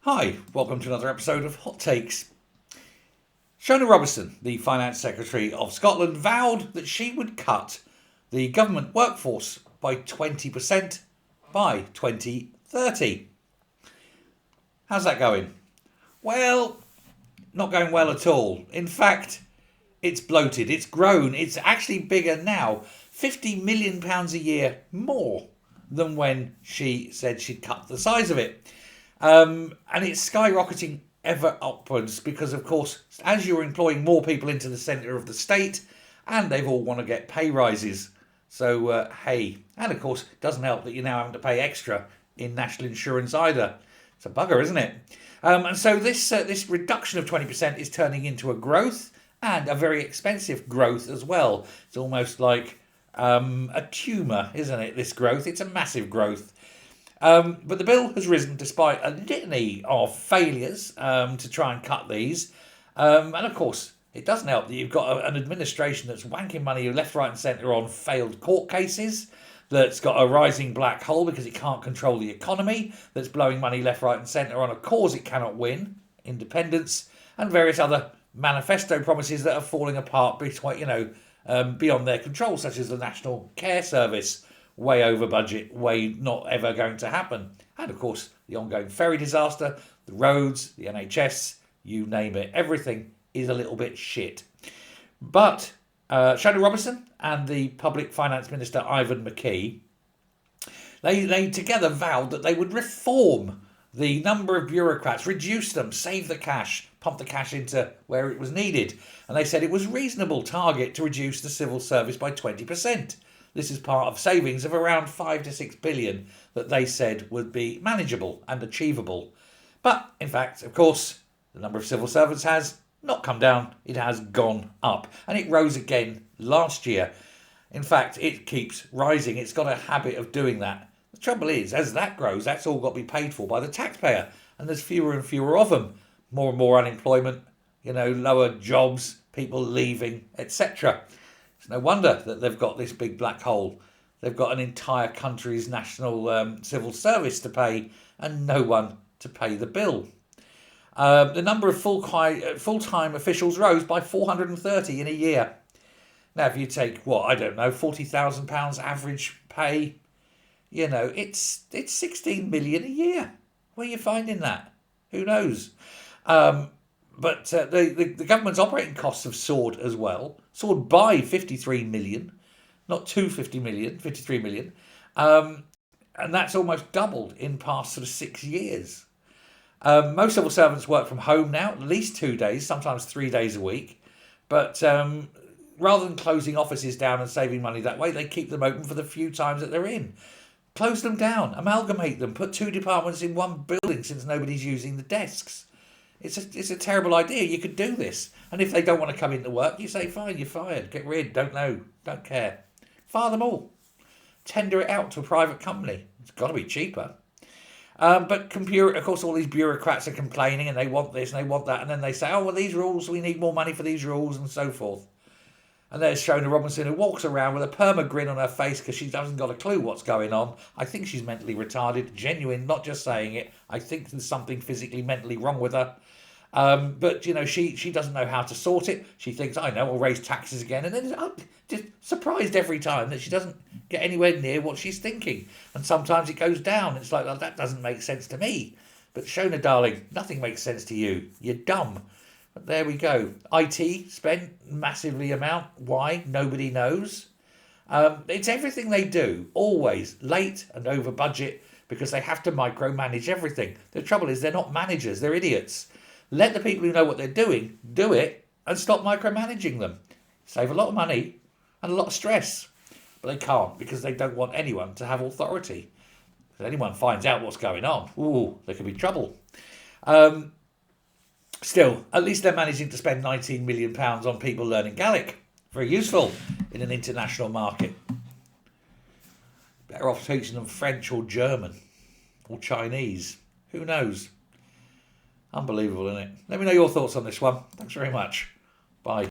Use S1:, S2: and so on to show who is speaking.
S1: Hi, welcome to another episode of Hot Takes. Shona, the Finance Secretary of Scotland, vowed that she would cut the government workforce by 20% by 2030. How's that going? Well, not going well at all. In fact, it's bloated, it's grown, it's actually bigger now, £50 million a year more than when she said she'd cut the size of it. And it's skyrocketing ever upwards because, of course, as you're employing more people into the centre of the state, and they've all want to get pay rises. So, hey. And, of course, it doesn't help that you're now having to pay extra in national insurance either. It's a bugger, isn't it? And so this reduction of 20% is turning into a growth, and a very expensive growth as well. It's almost like a tumour, isn't it, this growth? It's a massive growth. But the bill has risen despite a litany of failures to try and cut these. And of course, it doesn't help that you've got an administration that's wanking money left, right, and centre on failed court cases, that's got a rising black hole because it can't control the economy, that's blowing money left, right, and centre on a cause it cannot win, independence, and various other manifesto promises that are falling apart beyond their control, such as the National Care Service. Way over budget, way not ever going to happen. And of course, the ongoing ferry disaster, the roads, the NHS, you name it. Everything is a little bit shit. But Shona Robertson and the Public Finance Minister, Ivan McKee, they together vowed that they would reform the number of bureaucrats, reduce them, save the cash, pump the cash into where it was needed. And they said it was a reasonable target to reduce the civil service by 20%. This is part of savings of around 5 to 6 billion that they said would be manageable and achievable. But, in fact, of course, the number of civil servants has not come down, it has gone up. And it rose again last year. In fact, it keeps rising. It's got a habit of doing that. The trouble is, as that grows, that's all got to be paid for by the taxpayer. And there's fewer and fewer of them. More and more unemployment, lower jobs, people leaving, etc. It's no wonder that they've got this big black hole. They've got an entire country's national civil service to pay and no one to pay the bill. The number of full-time officials rose by 430 in a year. Now, if you take, £40,000 average pay, it's 16 million a year. Where are you finding that? Who knows? But the government's operating costs have soared as well. Soared by 53 million, not 250 million, 53 million. And that's almost doubled in past sort of 6 years. Most civil servants work from home now, at least 2 days, sometimes 3 days a week. But rather than closing offices down and saving money that way, they keep them open for the few times that they're in. Close them down, amalgamate them, put 2 departments in one building since nobody's using the desks. It's a terrible idea. You could do this. And if they don't want to come into work, you say, fine, you're fired. Get rid. Don't know. Don't care. Fire them all. Tender it out to a private company. It's got to be cheaper. But of course, all these bureaucrats are complaining and they want this and they want that. And then they say, these rules, we need more money for these rules and so forth. And there's Shona Robertson, who walks around with a perma grin on her face because she hasn't got a clue what's going on. I think she's mentally retarded, genuine, not just saying it. I think there's something physically, mentally wrong with her. But, she doesn't know how to sort it. She thinks, we'll raise taxes again. And then I'm just surprised every time that she doesn't get anywhere near what she's thinking. And sometimes it goes down. It's like, that doesn't make sense to me. But Shona, darling, nothing makes sense to you. You're dumb. But there we go. IT spent massively amount. Why? Nobody knows. It's everything they do. Always late and over budget because they have to micromanage everything. The trouble is they're not managers. They're idiots. Let the people who know what they're doing do it and stop micromanaging them. Save a lot of money and a lot of stress. But they can't because they don't want anyone to have authority. If anyone finds out what's going on, there could be trouble. Still, at least they're managing to spend £19 million on people learning Gaelic. Very useful in an international market. Better off teaching them French or German or Chinese. Who knows? Unbelievable, isn't it? Let me know your thoughts on this one. Thanks very much. Bye.